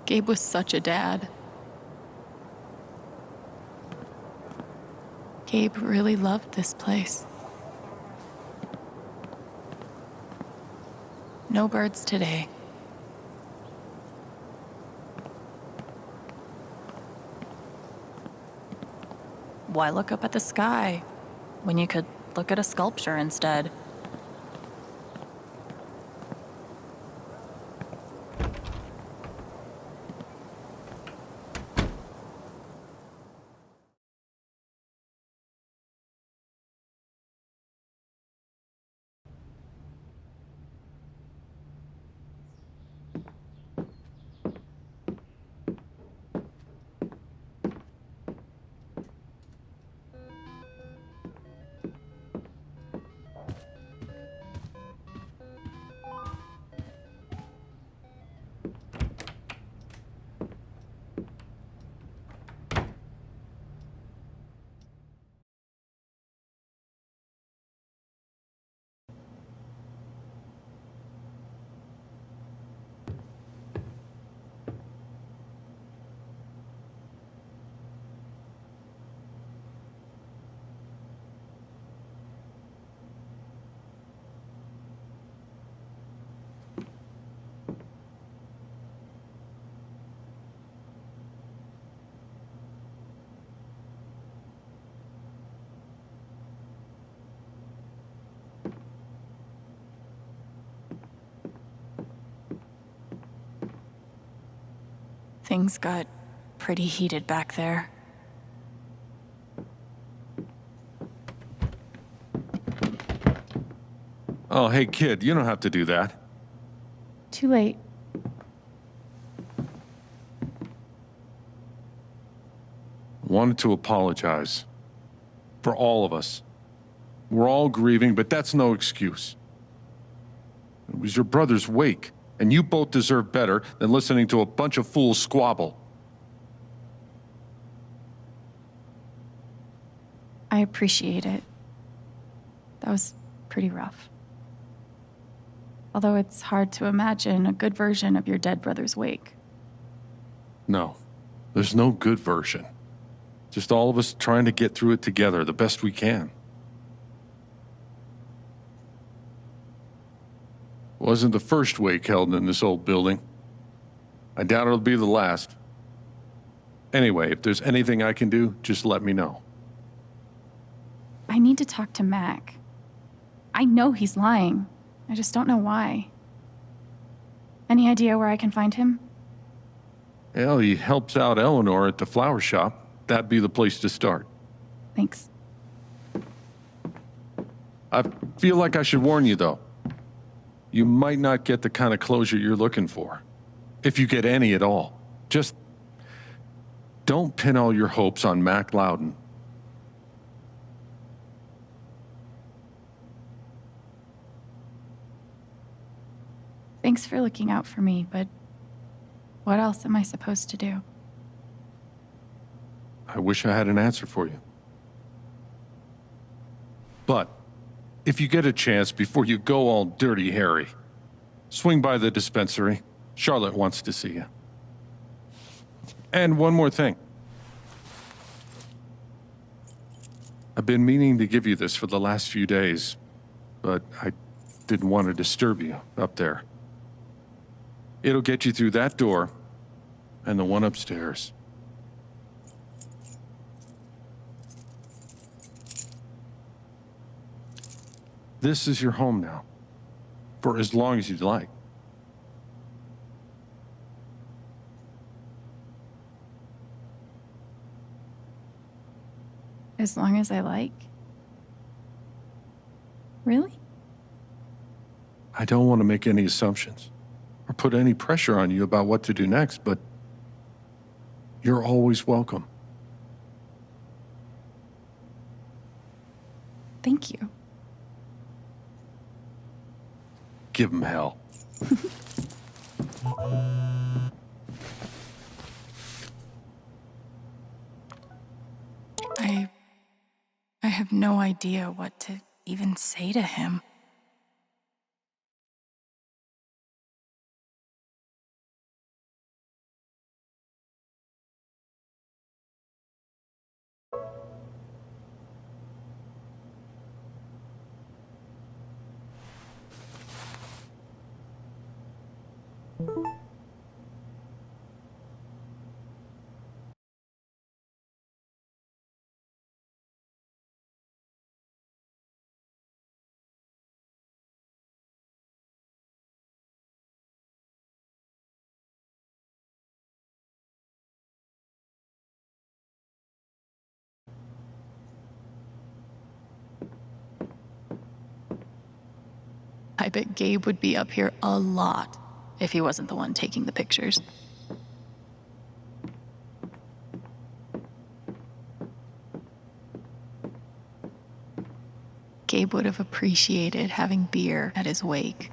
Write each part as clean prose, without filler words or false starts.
Gabe was such a dad. Gabe really loved this place. No birds today. Why look up at the sky when you could look at a sculpture instead? Things got pretty heated back there. Oh, hey kid, you don't have to do that. Too late. Wanted to apologize. For all of us. We're all grieving, but that's no excuse. It was your brother's wake, and you both deserve better than listening to a bunch of fools squabble. I appreciate it. That was pretty rough. Although it's hard to imagine a good version of your dead brother's wake. No, there's no good version. Just all of us trying to get through it together the best we can. Wasn't the first wake held in this old building. I doubt it'll be the last. Anyway, if there's anything I can do, just let me know. I need to talk to Mac. I know he's lying. I just don't know why. Any idea where I can find him? Well, he helps out Eleanor at the flower shop. That'd be the place to start. Thanks. I feel like I should warn you, though. You might not get the kind of closure you're looking for. If you get any at all. Just don't pin all your hopes on Mac Loudon. Thanks for looking out for me, but what else am I supposed to do? I wish I had an answer for you. But if you get a chance before you go all Dirty Harry, swing by the dispensary. Charlotte wants to see you. And one more thing. I've been meaning to give you this for the last few days, but I didn't want to disturb you up there. It'll get you through that door and the one upstairs. This is your home now, for as long as you'd like. As long as I like? Really? I don't want to make any assumptions or put any pressure on you about what to do next, but you're always welcome. Thank you. Give him hell. I have no idea what to even say to him. I bet Gabe would be up here a lot if he wasn't the one taking the pictures. Gabe would have appreciated having beer at his wake.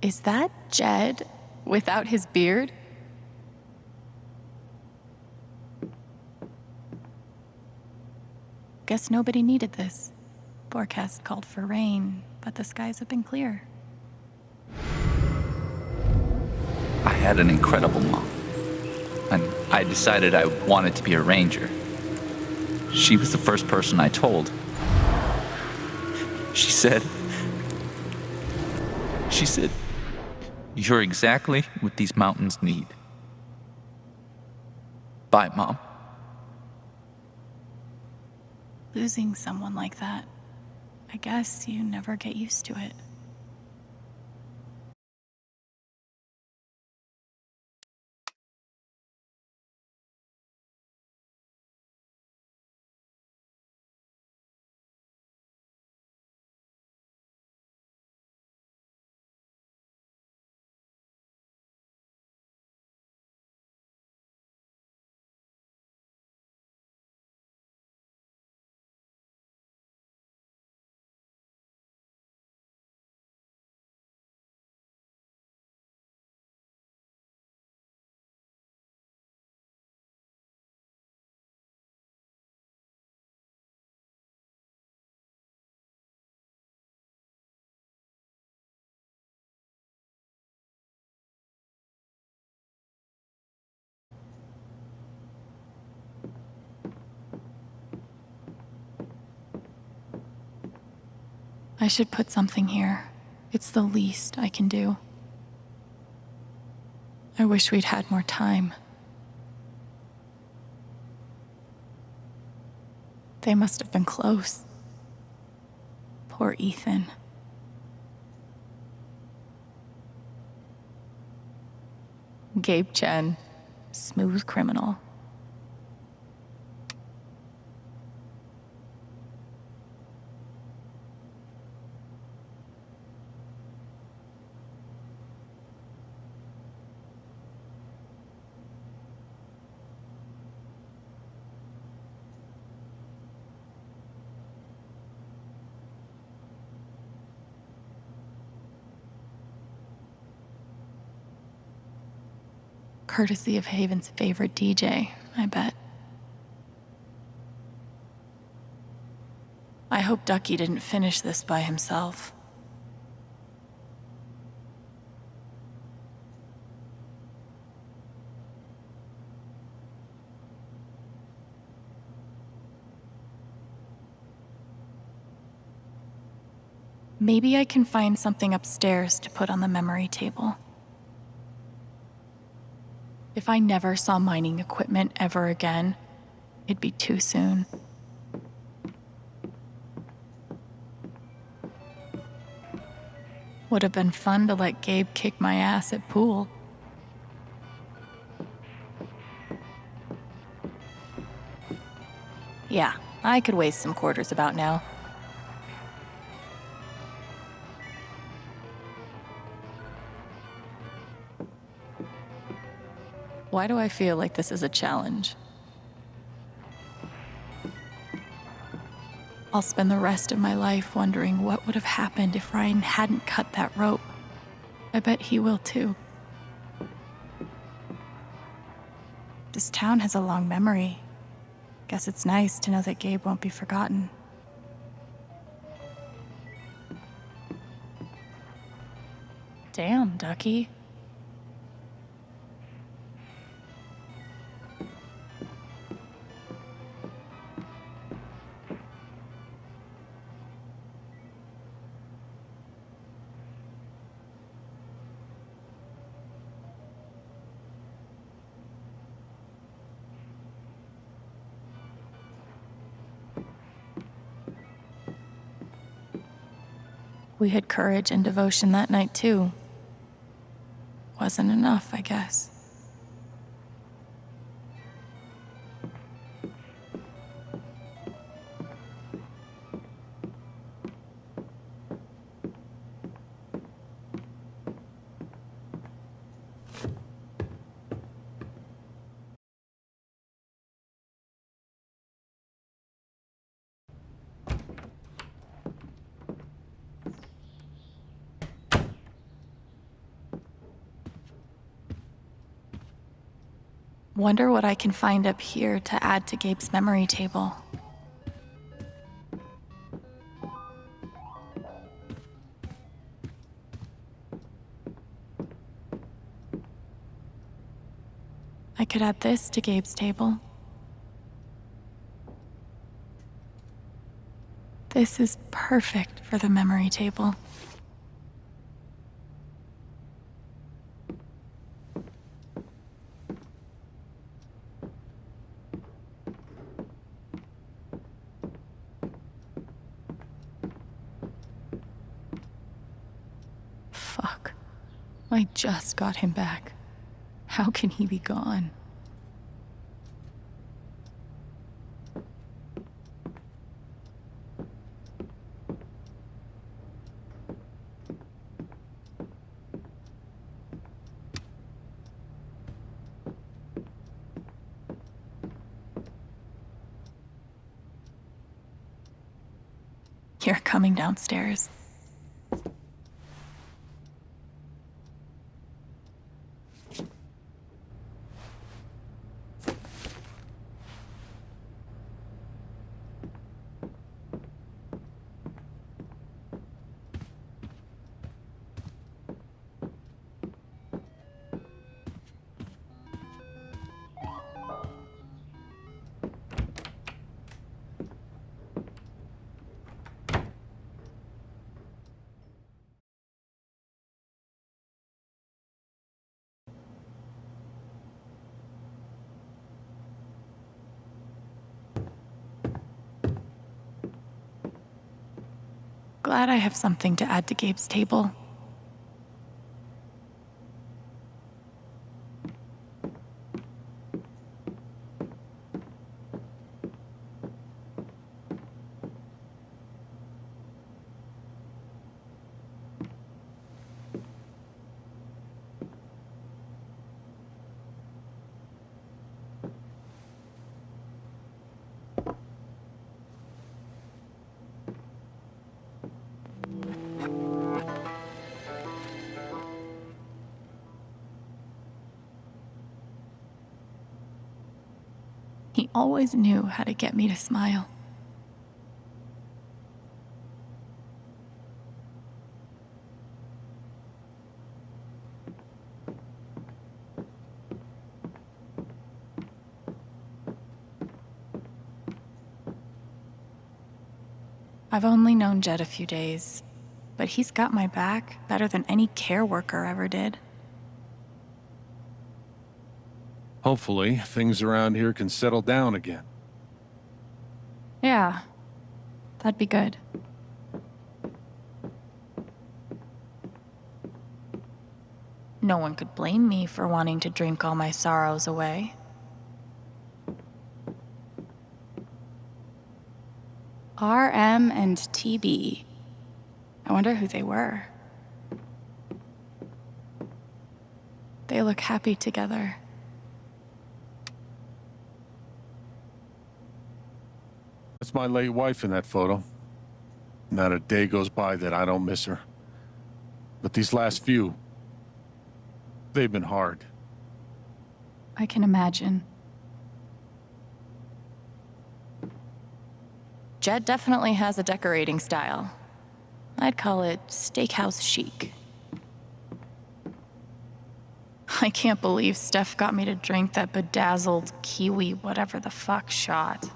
Is that Jed without his beard? Guess nobody needed this. Forecast called for rain, but the skies have been clear. I had an incredible mom, and I decided I wanted to be a ranger. She was the first person I told. She said, "You're exactly what these mountains need." Bye, Mom. Losing someone like that, I guess you never get used to it. I should put something here. It's the least I can do. I wish we'd had more time. They must have been close. Poor Ethan. Gabe Chen, smooth criminal. Courtesy of Haven's favorite DJ, I bet. I hope Ducky didn't finish this by himself. Maybe I can find something upstairs to put on the memory table. If I never saw mining equipment ever again, it'd be too soon. Would have been fun to let Gabe kick my ass at pool. Yeah, I could waste some quarters about now. Why do I feel like this is a challenge? I'll spend the rest of my life wondering what would have happened if Ryan hadn't cut that rope. I bet he will too. This town has a long memory. Guess it's nice to know that Gabe won't be forgotten. Damn, Ducky. We had courage and devotion that night, too. Wasn't enough, I guess. Wonder what I can find up here to add to Gabe's memory table. I could add this to Gabe's table. This is perfect for the memory table. Fuck. I just got him back. How can he be gone? You're coming downstairs. Glad I have something to add to Gabe's table. He always knew how to get me to smile. I've only known Jed a few days, but he's got my back better than any care worker ever did. Hopefully, things around here can settle down again. Yeah, that'd be good. No one could blame me for wanting to drink all my sorrows away. RM and TB. I wonder who they were. They look happy together. That's my late wife in that photo. Not a day goes by that I don't miss her. But these last few, they've been hard. I can imagine. Jed definitely has a decorating style. I'd call it steakhouse chic. I can't believe Steph got me to drink that bedazzled kiwi whatever the fuck shot.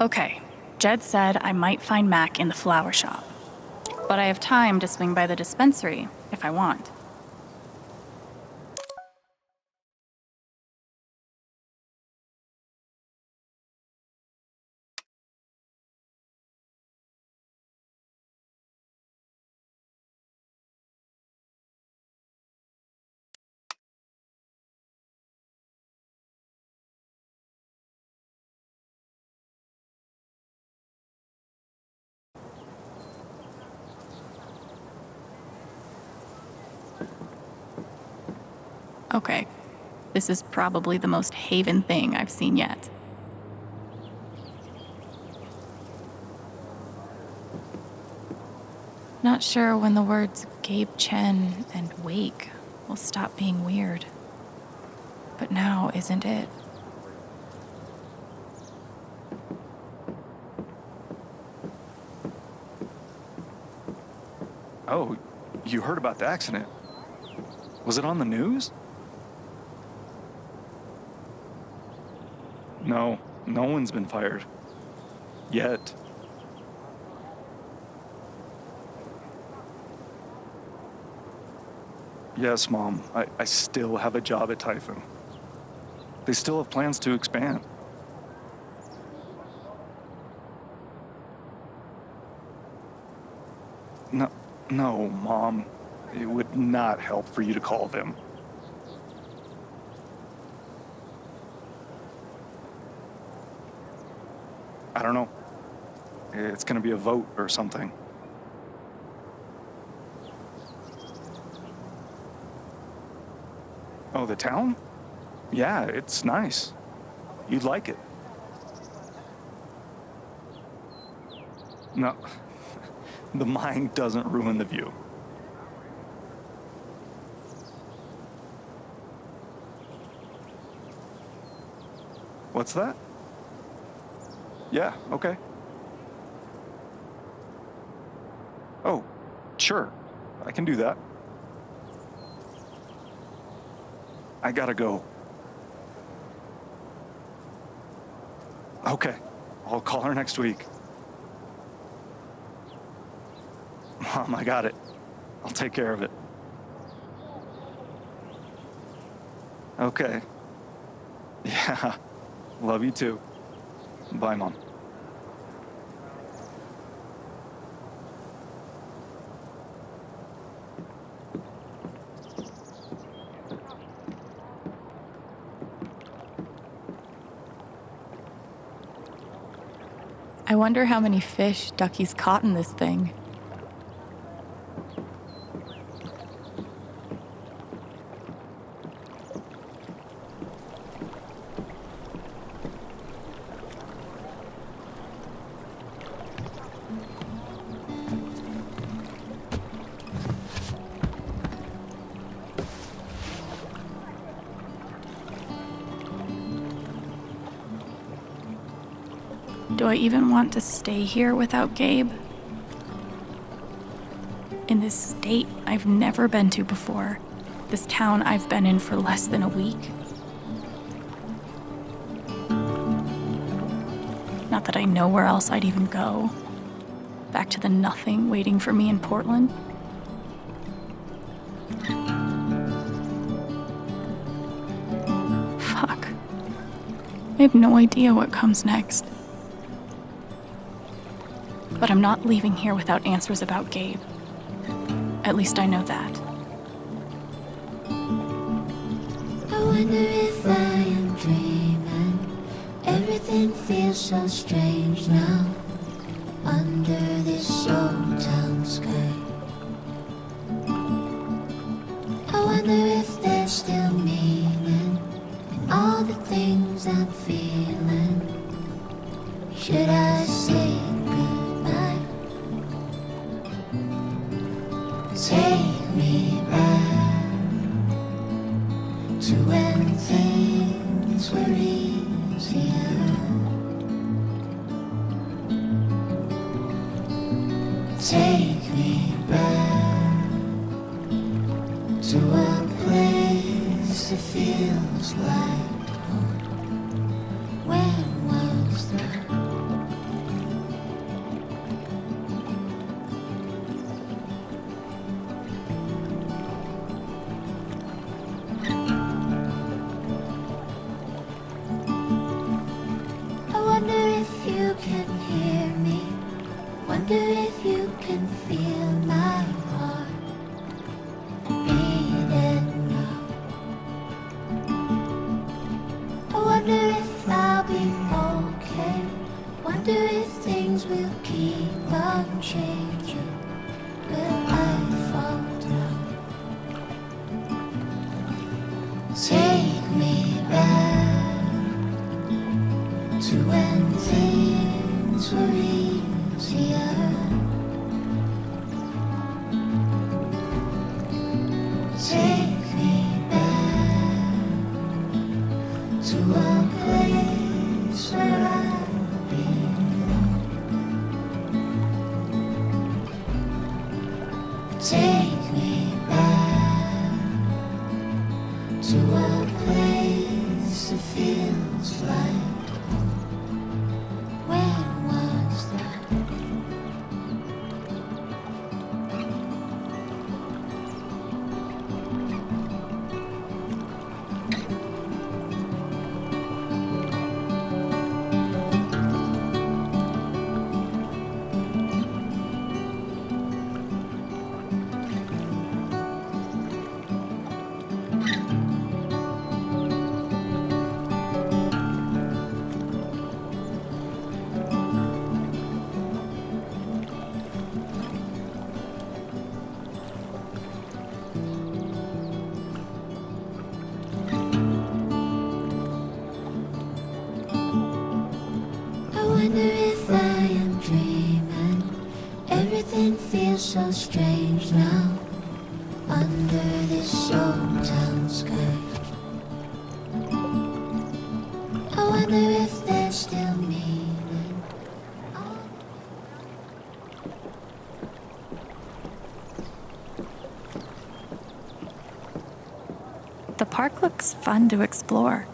Okay, Jed said I might find Mac in the flower shop. But I have time to swing by the dispensary if I want. Okay, this is probably the most Haven thing I've seen yet. Not sure when the words Gabe Chen and Wake will stop being weird. But now isn't it? Oh, you heard about the accident? Was it on the news? No, no one's been fired. Yet. Yes, Mom, I still have a job at Typhoon. They still have plans to expand. No, Mom. It would not help for you to call them. I don't know. It's gonna be a vote or something. Oh, the town? Yeah, it's nice. You'd like it. No, the mind doesn't ruin the view. What's that? Yeah, okay. Oh, sure. I can do that. I gotta go. Okay, I'll call her next week. Mom, I got it. I'll take care of it. Okay. Yeah, love you too. Bye, Mom. I wonder how many fish Ducky's caught in this thing. Do I even want to stay here without Gabe? In this state I've never been to before. This town I've been in for less than a week. Not that I know where else I'd even go. Back to the nothing waiting for me in Portland. Fuck. I have no idea what comes next. But I'm not leaving here without answers about Gabe. At least I know that. I wonder if I am dreaming. Everything feels so strange now. Under this old town sky. I wonder if there's still meaning in all the things I'm feeling. Should I say goodbye? Take me back to when things were easier. Take me back to a place that feels like home. When was that? Wonder if you can feel my heart beating now. I wonder if I'll be okay. Wonder if things will keep on changing. Will I fall down? Take me back to when things were easier. Take me back to a place where I belong. Take me back to a place that feels like home. When was that? I wonder if I am dreaming. Everything feels so strange now under this old town sky. I wonder if there's still meaning. The park looks fun to explore.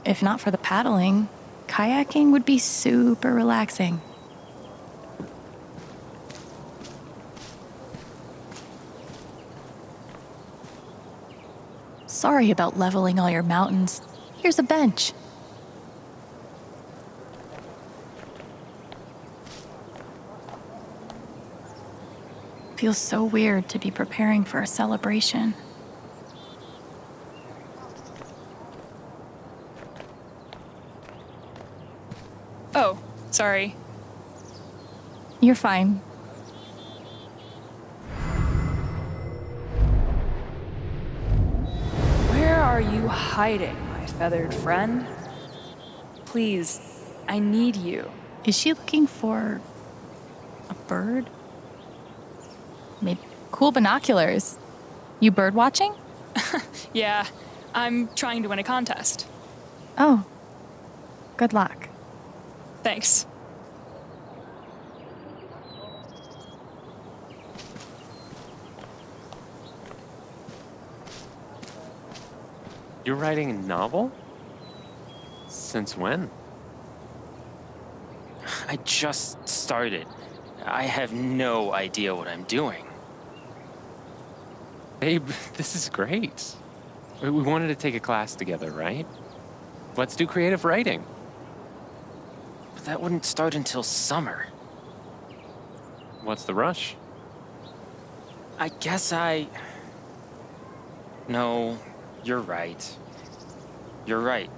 If not for the paddling, kayaking would be super relaxing. Sorry about leveling all your mountains. Here's a bench. Feels so weird to be preparing for a celebration. Oh, sorry. You're fine. Where are you hiding, my feathered friend? Please, I need you. Is she looking for a bird? Maybe cool binoculars. You bird watching? Yeah, I'm trying to win a contest. Oh, good luck. Thanks. You're writing a novel? Since when? I just started. I have no idea what I'm doing. Babe, this is great. We wanted to take a class together, right? Let's do creative writing. But that wouldn't start until summer. What's the rush? I guess No, you're right. You're right.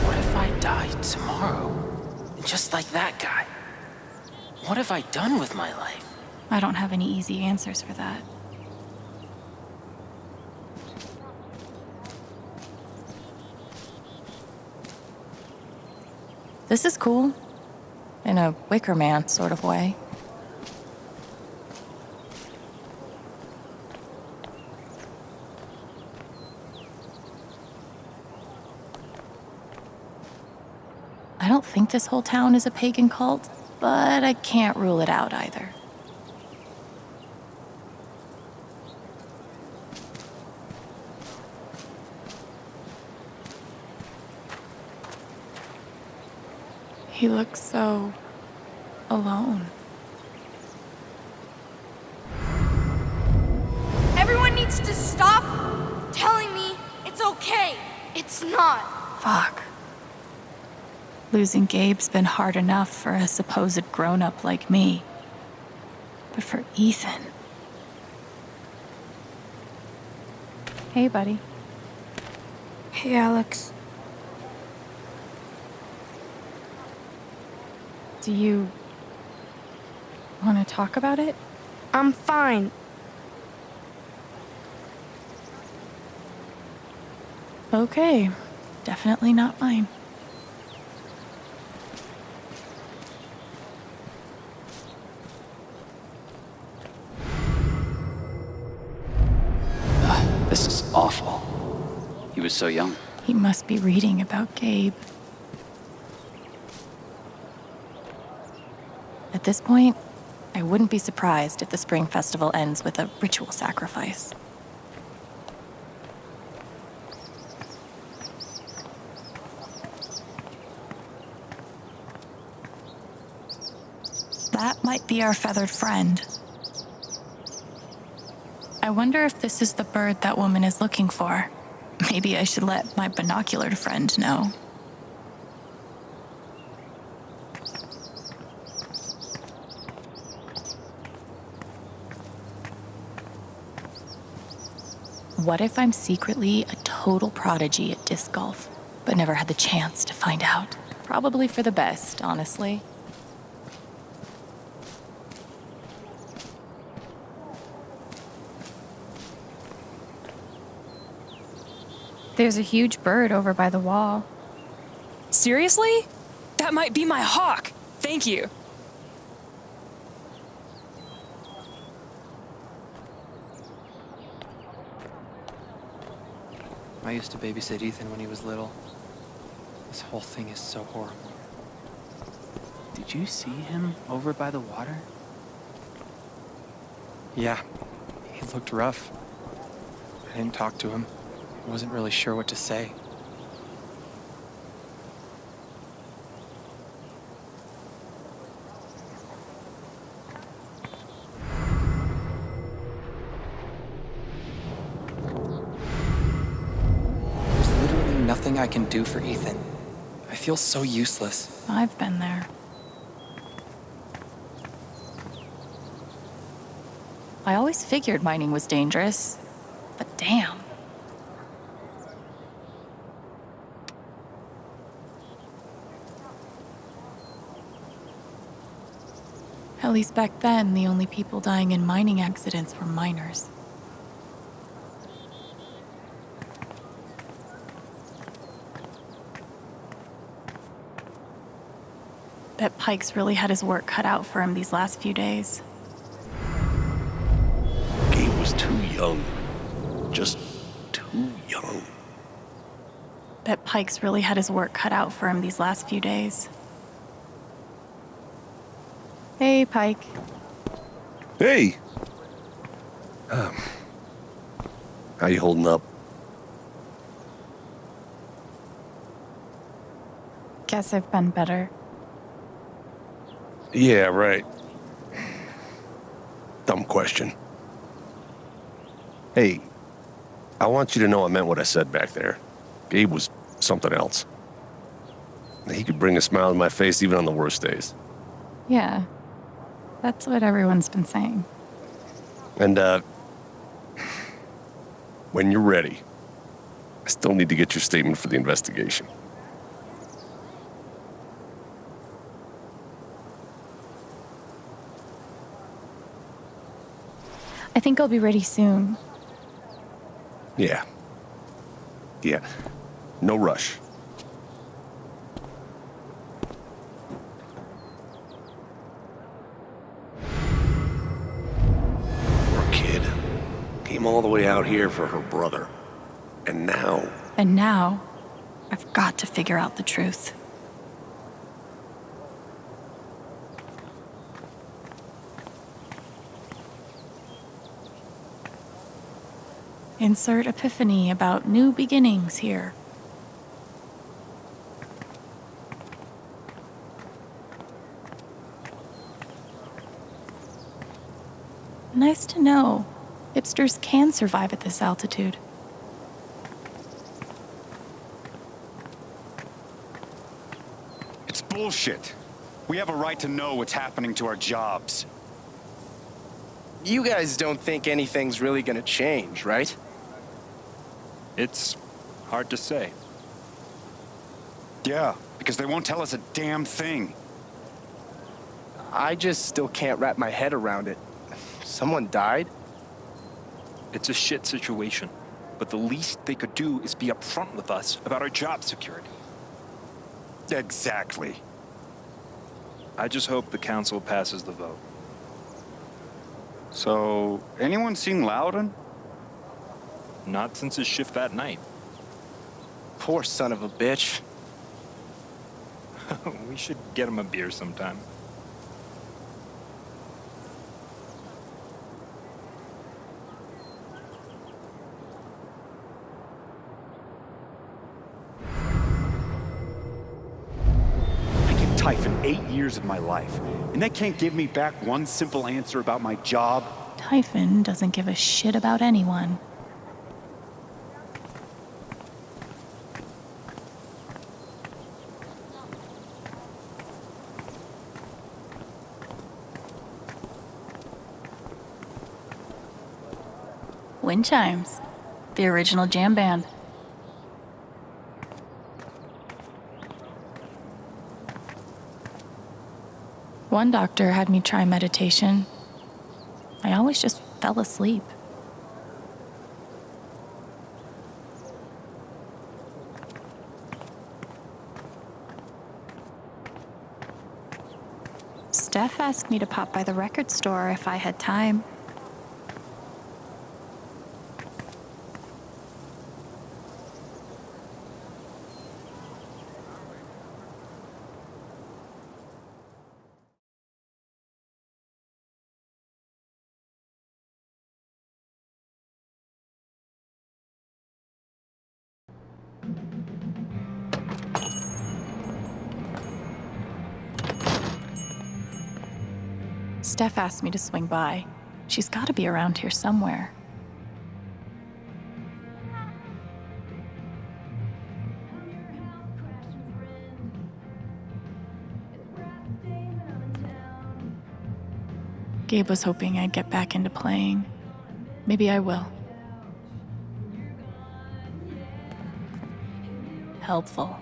What if I die tomorrow? Just like that guy? What have I done with my life? I don't have any easy answers for that. This is cool. In a Wicker Man sort of way. I don't think this whole town is a pagan cult, but I can't rule it out either. He looks so alone. needs to stop telling me it's okay. It's not. Fuck. Losing Gabe's been hard enough for a supposed grown-up like me. But for Ethan... Hey, buddy. Hey, Alex. Do you... want to talk about it? I'm fine. Okay. Definitely not mine. This is awful. He was so young. He must be reading about Gabe. At this point, I wouldn't be surprised if the spring festival ends with a ritual sacrifice. That might be our feathered friend. I wonder if this is the bird that woman is looking for. Maybe I should let my binoculared friend know. What if I'm secretly a total prodigy at disc golf, but never had the chance to find out? Probably for the best, honestly. There's a huge bird over by the wall. Seriously? That might be my hawk. Thank you. I used to babysit Ethan when he was little. This whole thing is so horrible. Did you see him over by the water? Yeah, he looked rough. I didn't talk to him. I wasn't really sure what to say. There's literally nothing I can do for Ethan. I feel so useless. I've been there. I always figured mining was dangerous, but damn. At least back then, the only people dying in mining accidents were miners. Bet Pike's really had his work cut out for him these last few days. Gabe was too young. Just too young. Bet Pike's really had his work cut out for him these last few days. Hey, Pike. Hey! How you holding up? Guess I've been better. Yeah, right. Dumb question. Hey, I want you to know I meant what I said back there. Gabe was something else. He could bring a smile to my face even on the worst days. Yeah, that's what everyone's been saying. And, when you're ready, I still need to get your statement for the investigation. I think I'll be ready soon. Yeah. Yeah. No rush. Poor kid. Came all the way out here for her brother. And now... And now, I've got to figure out the truth. Insert epiphany about new beginnings here. Nice to know Hipsters can survive at this altitude. It's bullshit. We have a right to know what's happening to our jobs. You guys don't think anything's really gonna change, right? It's hard to say. Yeah, because they won't tell us a damn thing. I just still can't wrap my head around it. Someone died? It's a shit situation, but the least they could do is be upfront with us about our job security. Exactly. I just hope the council passes the vote. So, anyone seen Loudon? Not since his shift that night. Poor son of a bitch. We should get him a beer sometime. Typhon 8 years of my life, and they can't give me back one simple answer about my job. Typhon doesn't give a shit about anyone. Wind chimes, the original jam band. One doctor had me try meditation. I always just fell asleep. Steph asked me to pop by the record store if I had time. Steph asked me to swing by. She's got to be around here somewhere. Gabe was hoping I'd get back into playing. Maybe I will. Helpful.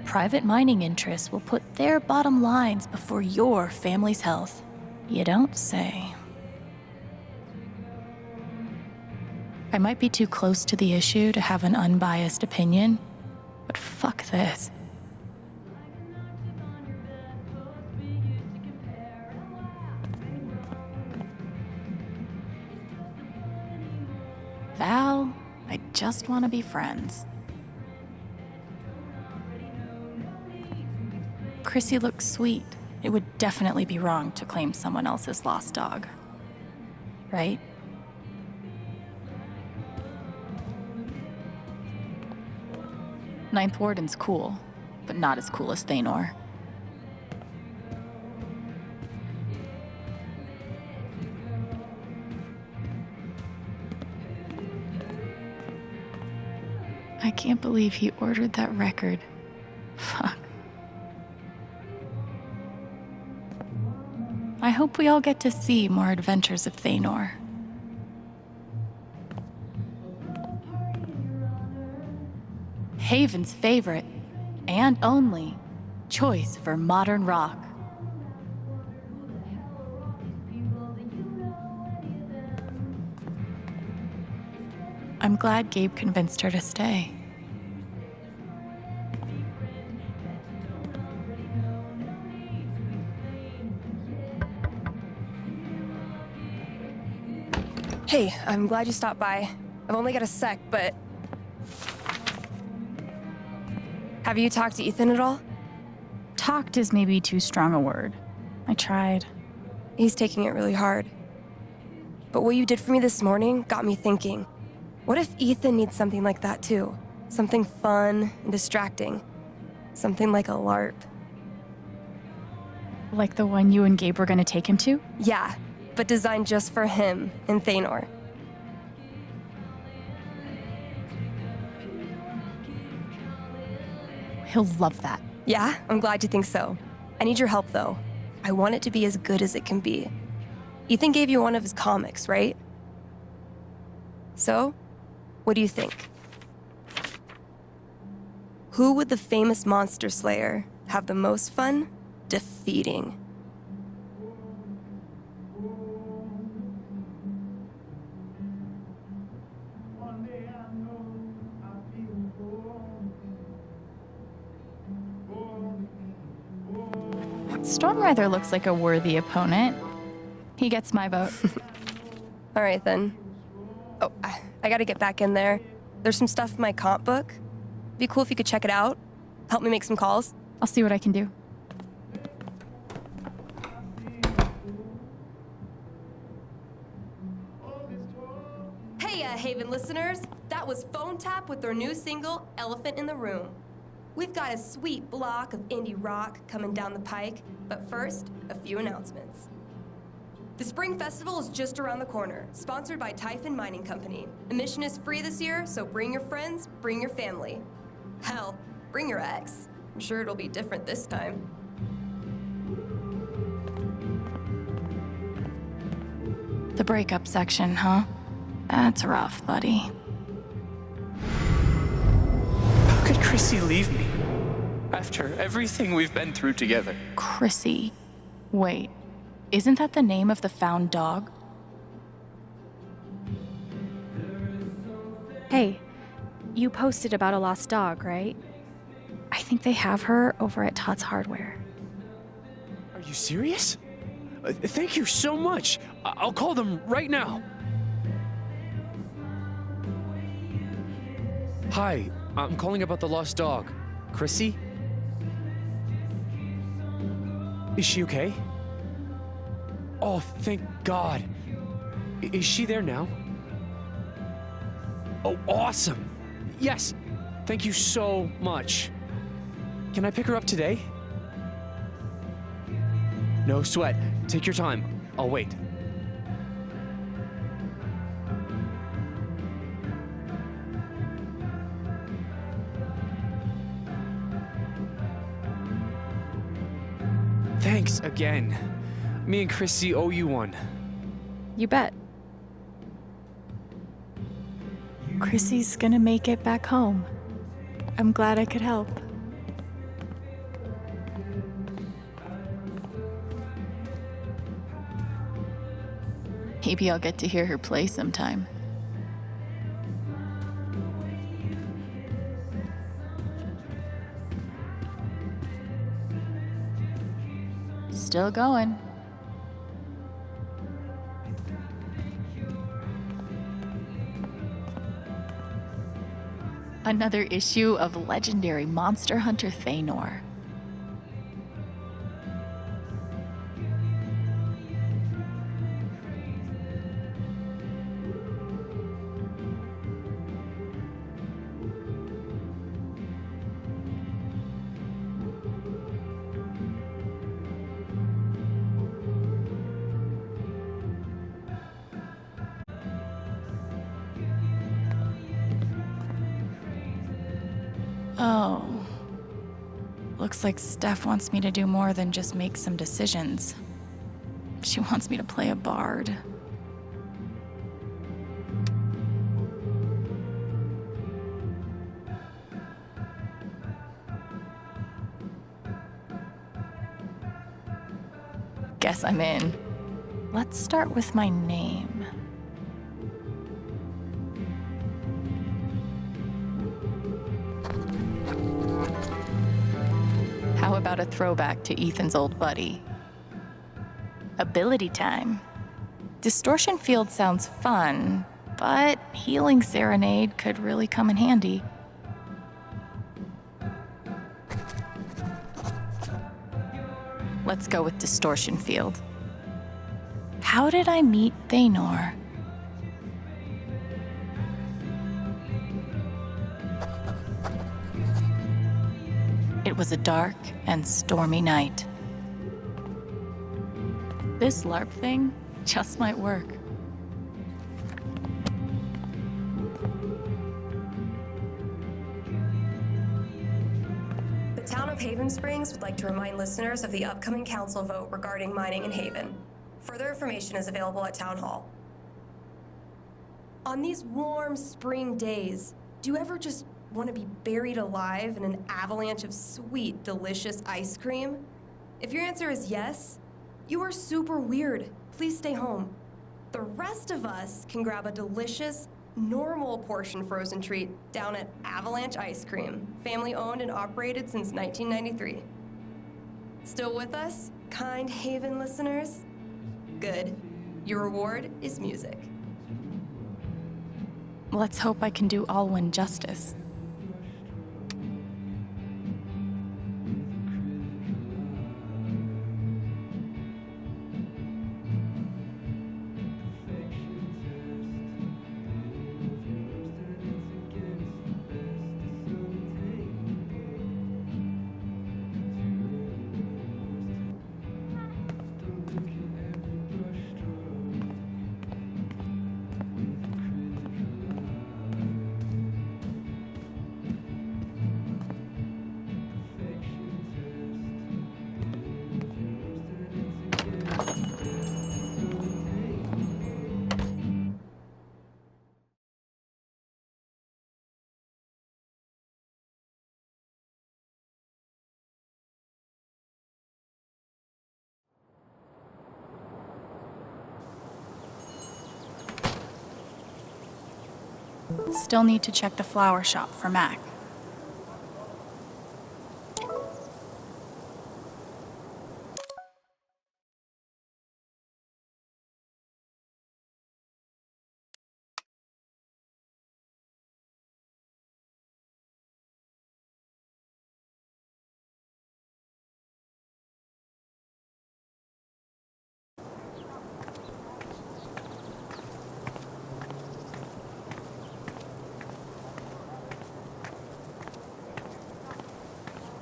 Private mining interests will put their bottom lines before your family's health. You don't say. I might be too close to the issue to have an unbiased opinion, but fuck this. Val, I just want to be friends. Chrissy looks sweet. It would definitely be wrong to claim someone else's lost dog. Right? Ninth Warden's cool, but not as cool as Thanor. I can't believe he ordered that record. Fuck. I hope we all get to see more adventures of Thanor. Haven's favorite, and only, choice for modern rock. I'm glad Gabe convinced her to stay. Hey, I'm glad you stopped by. I've only got a sec, but... Have you talked to Ethan at all? Talked is maybe too strong a word. I tried. He's taking it really hard. But what you did for me this morning got me thinking. What if Ethan needs something like that too? Something fun and distracting. Something like a LARP. Like the one you and Gabe were gonna take him to? Yeah, but designed just for him and Thanor. He'll love that. Yeah, I'm glad you think so. I need your help, though. I want it to be as good as it can be. Ethan gave you one of his comics, right? So, what do you think? Who would the famous monster slayer have the most fun defeating? Stormrider looks like a worthy opponent. He gets my vote. All right, then. Oh, I gotta get back in there. There's some stuff in my comp book. Be cool if you could check it out. Help me make some calls. I'll see what I can do. Hey, Haven listeners. That was Phone Tap with their new single, Elephant in the Room. We've got a sweet block of indie rock coming down the pike, but first, a few announcements. The Spring Festival is just around the corner, sponsored by Typhon Mining Company. Admission is free this year, so bring your friends, bring your family. Hell, bring your ex. I'm sure it'll be different this time. The breakup section, huh? That's rough, buddy. How could Chrissy leave me? After everything we've been through together. Chrissy. Wait, isn't that the name of the found dog? Hey, you posted about a lost dog, right? I think they have her over at Todd's Hardware. Are you serious? Thank you so much. I'll call them right now. Hi, I'm calling about the lost dog. Chrissy? Is she okay? Oh, thank God. Is she there now? Oh, awesome. Yes. Thank you so much. Can I pick her up today? No sweat. Take your time. I'll wait. Thanks again. Me and Chrissy owe you one. You bet. Chrissy's gonna make it back home. I'm glad I could help. Maybe I'll get to hear her play sometime. Still going. Another issue of legendary monster hunter Thanor. Oh. Looks like Steph wants me to do more than just make some decisions. She wants me to play a bard. Guess I'm in. Let's start with my name. How about a throwback to Ethan's old buddy? Ability time. Distortion Field sounds fun, but Healing Serenade could really come in handy. Let's go with Distortion Field. How did I meet Thanor? It was a dark and stormy night. This LARP thing just might work. The town of Haven Springs would like to remind listeners of the upcoming council vote regarding mining in Haven. Further information is available at Town Hall. On these warm spring days, do you ever just want to be buried alive in an avalanche of sweet, delicious ice cream? If your answer is yes, you are super weird. Please stay home. The rest of us can grab a delicious, normal portion frozen treat down at Avalanche Ice Cream, family owned and operated since 1993. Still with us, kind Haven listeners? Good. Your reward is music. Let's hope I can do Alwyn justice. Still need to check the flower shop for Mac.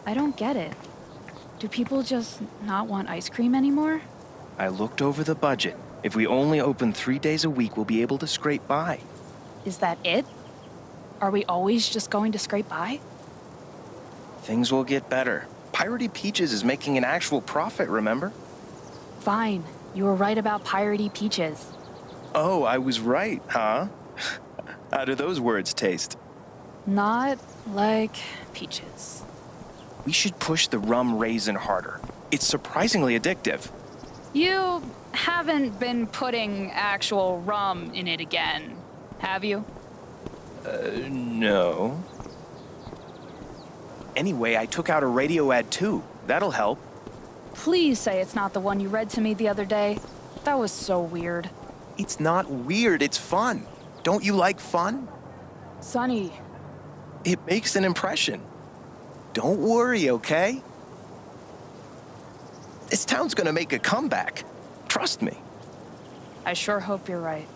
I don't get it. Do people just not want ice cream anymore? I looked over the budget. If we only open 3 days a week, we'll be able to scrape by. Is that it? Are we always just going to scrape by? Things will get better. Piratey Peaches is making an actual profit, remember? Fine. You were right about Piratey Peaches. Oh, I was right, huh? How do those words taste? Not like peaches. We should push the rum raisin harder. It's surprisingly addictive. You haven't been putting actual rum in it again, have you? No. Anyway, I took out a radio ad too. That'll help. Please say it's not the one you read to me the other day. That was so weird. It's not weird, it's fun. Don't you like fun? Sonny. It makes an impression. Don't worry, okay? This town's gonna make a comeback. Trust me. I sure hope you're right.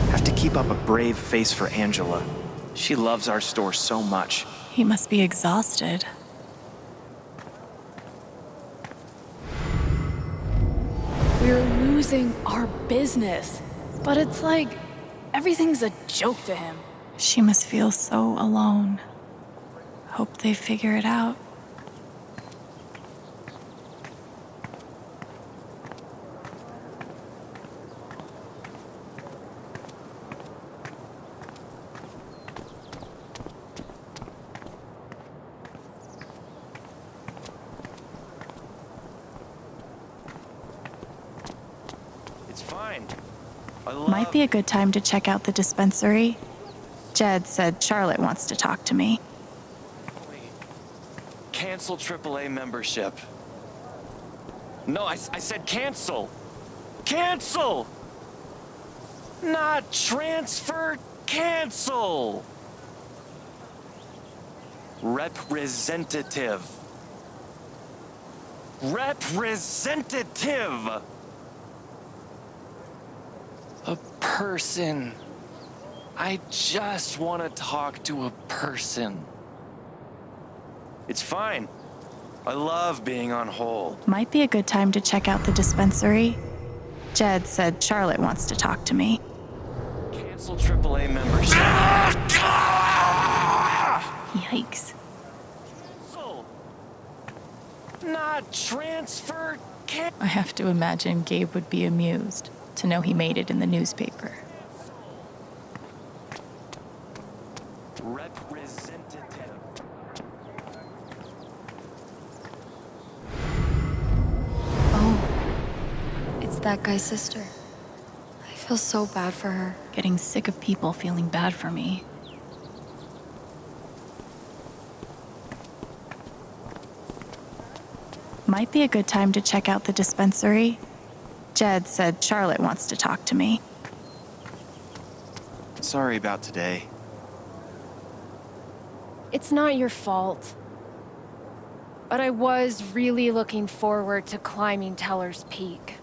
Have to keep up a brave face for Angela. She loves our store so much. He must be exhausted. We're losing our business. But it's like everything's a joke to him. She must feel so alone. Hope they figure it out. It's fine. Might be a good time to check out the dispensary. Jed said Charlotte wants to talk to me. Cancel AAA membership. No, I said cancel. Cancel! Not transfer, cancel! Representative. Representative! A person I just want to talk to a person. It's fine. I love being on hold. Might be a good time to check out the dispensary. Jed said Charlotte wants to talk to me. Cancel AAA membership. Yikes. Cancel. Not transfer. I have to imagine Gabe would be amused to know he made it in the newspaper. Representative. Oh, it's that guy's sister. I feel so bad for her. Getting sick of people feeling bad for me. Might be a good time to check out the dispensary. Jed said Charlotte wants to talk to me. Sorry about today. It's not your fault. But I was really looking forward to climbing Teller's Peak.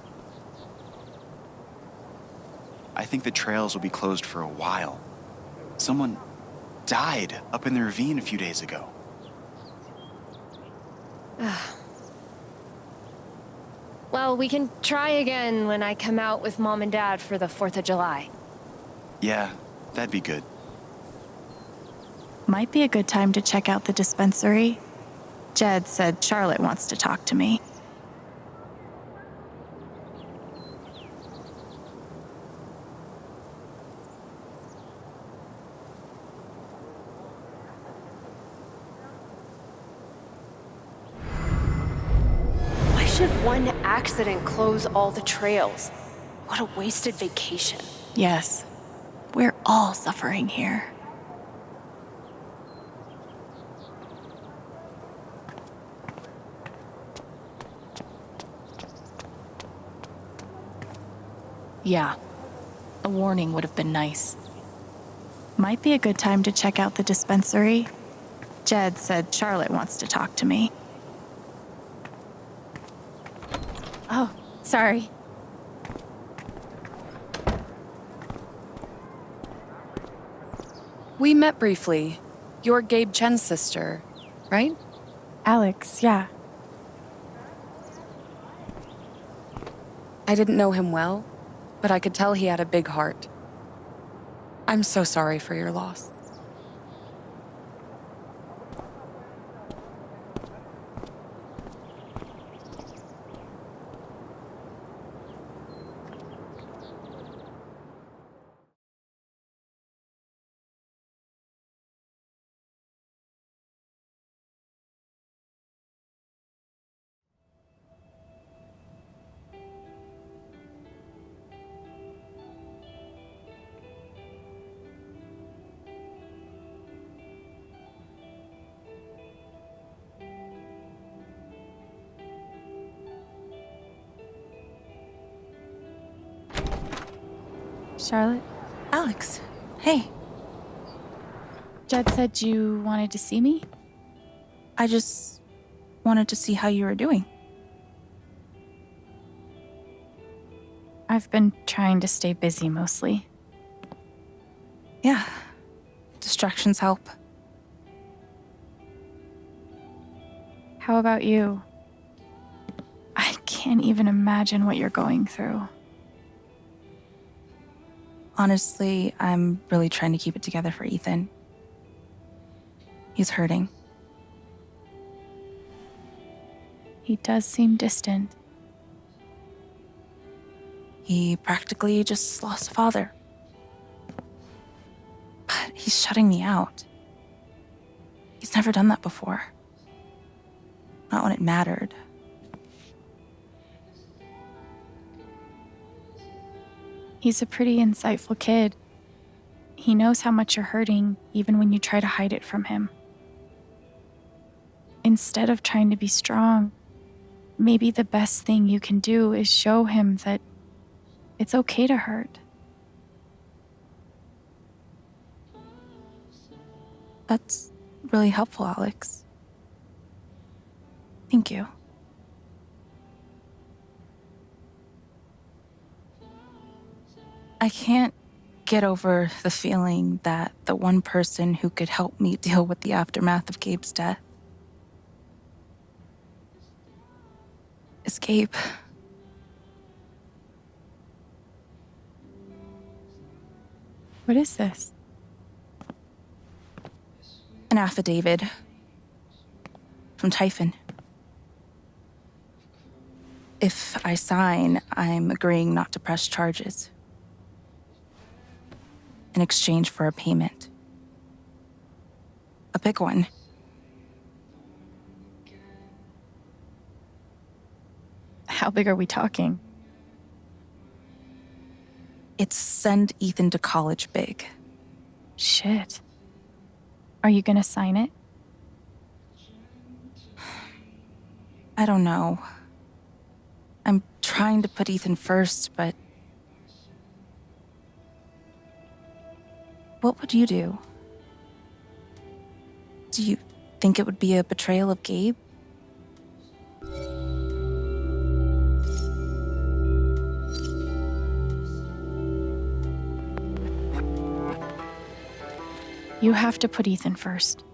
I think the trails will be closed for a while. Someone died up in the ravine a few days ago. Well, we can try again when I come out with Mom and Dad for the 4th of July. Yeah, that'd be good. Might be a good time to check out the dispensary. Jed said Charlotte wants to talk to me. Why should one accident close all the trails? What a wasted vacation. Yes, we're all suffering here. Yeah, a warning would have been nice. Might be a good time to check out the dispensary. Jed said Charlotte wants to talk to me. Oh, sorry. We met briefly. You're Gabe Chen's sister, right? Alex, yeah. I didn't know him well, but I could tell he had a big heart. I'm so sorry for your loss. Charlotte? Alex, hey. Jed said you wanted to see me? I just wanted to see how you were doing. I've been trying to stay busy mostly. Yeah, distractions help. How about you? I can't even imagine what you're going through. Honestly, I'm really trying to keep it together for Ethan. He's hurting. He does seem distant. He practically just lost a father. But he's shutting me out. He's never done that before. Not when it mattered. He's a pretty insightful kid. He knows how much you're hurting, even when you try to hide it from him. Instead of trying to be strong, maybe the best thing you can do is show him that it's okay to hurt. That's really helpful, Alex. Thank you. I can't get over the feeling that the one person who could help me deal with the aftermath of Gabe's death is Gabe. What is this? An affidavit from Typhon. If I sign, I'm agreeing not to press charges in exchange for a payment. A big one. How big are we talking? It's send Ethan to college big. Shit. Are you gonna sign it? I don't know. I'm trying to put Ethan first, but... What would you do? Do you think it would be a betrayal of Gabe? You have to put Ethan first.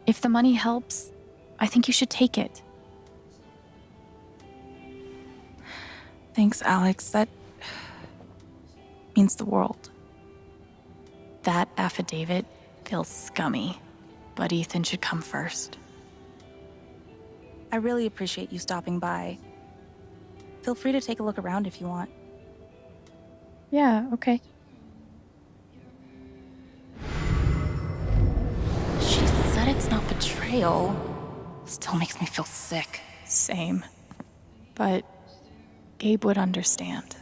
If the money helps, I think you should take it. Thanks, Alex. That means the world. That affidavit feels scummy, but Ethan should come first. I really appreciate you stopping by. Feel free to take a look around if you want. Yeah, okay. She said it's not betrayal. Still makes me feel sick. Same. But Gabe would understand.